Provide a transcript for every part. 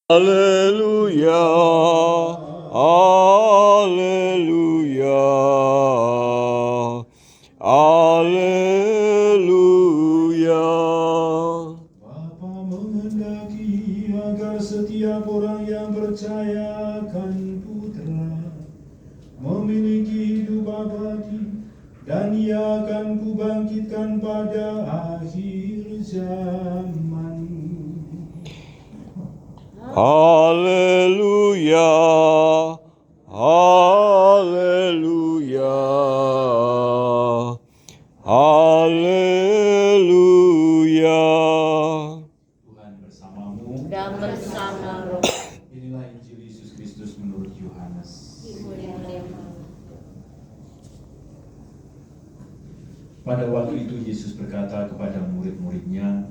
Haleluya, haleluya, haleluya. Bapa menghendaki agar setiap orang yang percaya akan Putra memiliki hidup abadi, dan Ia akan kubangkitkan pada akhir zaman. Haleluya, haleluya, haleluya. Tuhan bersamamu dan bersama roh. Inilah Injil Yesus Kristus menurut Yohanes. Pada waktu itu Yesus berkata kepada murid-muridnya,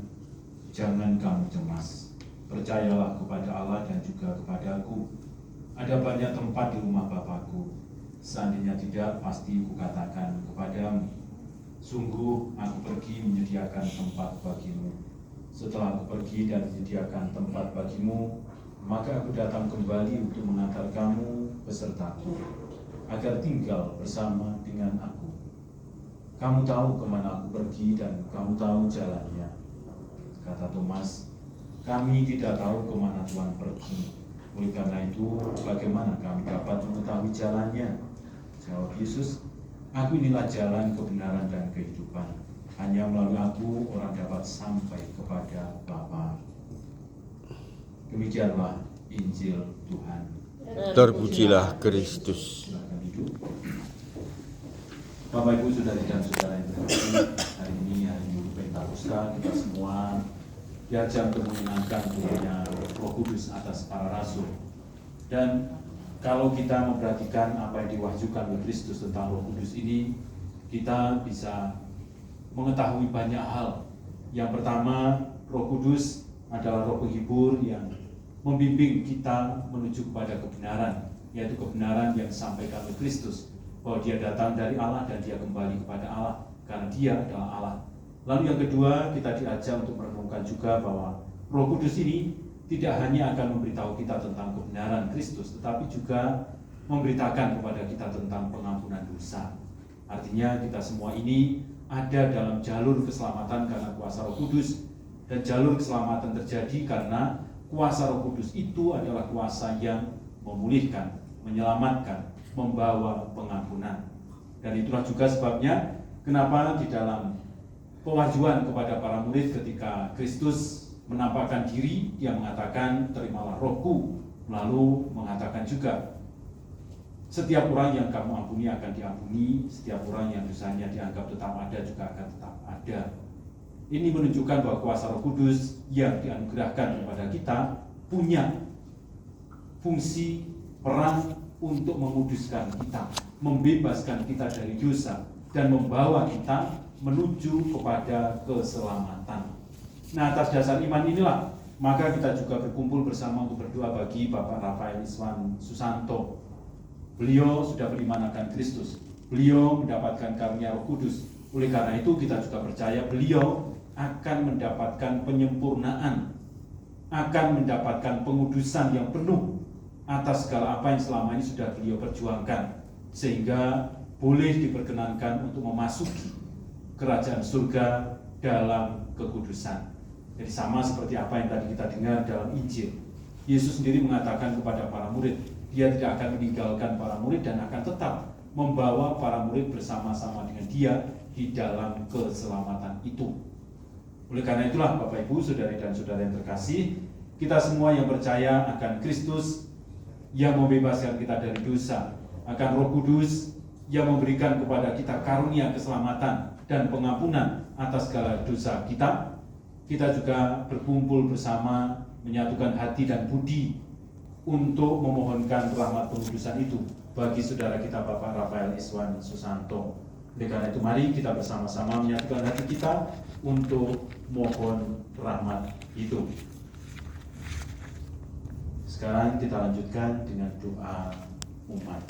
"Jangan kamu cemas. Percayalah kepada Allah dan juga kepadaku. Ada banyak tempat di rumah Bapakku. Seandainya tidak, pasti kukatakan kepadamu. Sungguh, aku pergi menyediakan tempat bagimu. Setelah aku pergi dan menyediakan tempat bagimu, maka aku datang kembali untuk mengantar kamu besertaku, agar tinggal bersama dengan aku. Kamu tahu kemana aku pergi dan kamu tahu jalannya." Kata Thomas, "Kami tidak tahu kemana Tuhan pergi. Oleh karena itu, bagaimana kami dapat mengetahui jalannya?" Jawab Yesus, "Aku inilah jalan, kebenaran, dan kehidupan. Hanya melalui aku orang dapat sampai kepada Bapa." Demikianlah Injil Tuhan. Terpujilah Kristus. Silakan duduk. Bapak Ibu, saudari dan saudara yang terkasih, hari ini hari Minggu Pentakosta, kita semua diajak untuk menyenangkan turunnya Roh Kudus atas para rasul. Dan kalau kita memperhatikan apa yang diwahyukan oleh Kristus tentang Roh Kudus ini, kita bisa mengetahui banyak hal. Yang pertama, Roh Kudus adalah Roh penghibur yang membimbing kita menuju kepada kebenaran, yaitu kebenaran yang disampaikan oleh Kristus, bahwa Dia datang dari Allah dan Dia kembali kepada Allah karena Dia adalah Allah. Lalu yang kedua, kita diajak untuk merenungkan juga bahwa Roh Kudus ini tidak hanya akan memberitahu kita tentang kebenaran Kristus, tetapi juga memberitakan kepada kita tentang pengampunan dosa. Artinya kita semua ini ada dalam jalur keselamatan karena kuasa Roh Kudus, dan jalur keselamatan terjadi karena kuasa Roh Kudus itu adalah kuasa yang memulihkan, menyelamatkan, membawa pengampunan. Dan itulah juga sebabnya kenapa di dalam pewahyuan kepada para murid ketika Kristus menampakkan diri, Dia mengatakan, "Terimalah rohku," lalu mengatakan juga, "Setiap orang yang kamu ampuni akan diampuni, setiap orang yang dosanya dianggap tetap ada juga akan tetap ada." Ini menunjukkan bahwa kuasa Roh Kudus yang dianugerahkan kepada kita punya fungsi peran untuk memuduskan kita, membebaskan kita dari dosa, dan membawa kita menuju kepada keselamatan. Nah, atas dasar iman inilah maka kita juga berkumpul bersama untuk berdoa bagi Bapak Rafael Iswan Susanto. Beliau sudah beriman akan Kristus. Beliau mendapatkan karunia Roh Kudus. Oleh karena itu kita juga percaya beliau akan mendapatkan penyempurnaan, akan mendapatkan pengudusan yang penuh atas segala apa yang selama ini sudah beliau perjuangkan, sehingga boleh diperkenankan untuk memasuki kerajaan surga dalam kekudusan. Jadi sama seperti apa yang tadi kita dengar dalam Injil. Yesus sendiri mengatakan kepada para murid, Dia tidak akan meninggalkan para murid dan akan tetap membawa para murid bersama-sama dengan Dia di dalam keselamatan itu. Oleh karena itulah Bapak Ibu, saudari dan saudara yang terkasih, kita semua yang percaya akan Kristus yang membebaskan kita dari dosa, akan Roh Kudus yang memberikan kepada kita karunia keselamatan dan pengampunan atas segala dosa kita, kita juga berkumpul bersama, menyatukan hati dan budi untuk memohonkan rahmat pengudusan itu bagi saudara kita Bapak Rafael Iswan Susanto. Oleh karena itu mari kita bersama-sama menyatukan hati kita untuk mohon rahmat itu. Sekarang kita lanjutkan dengan doa umat.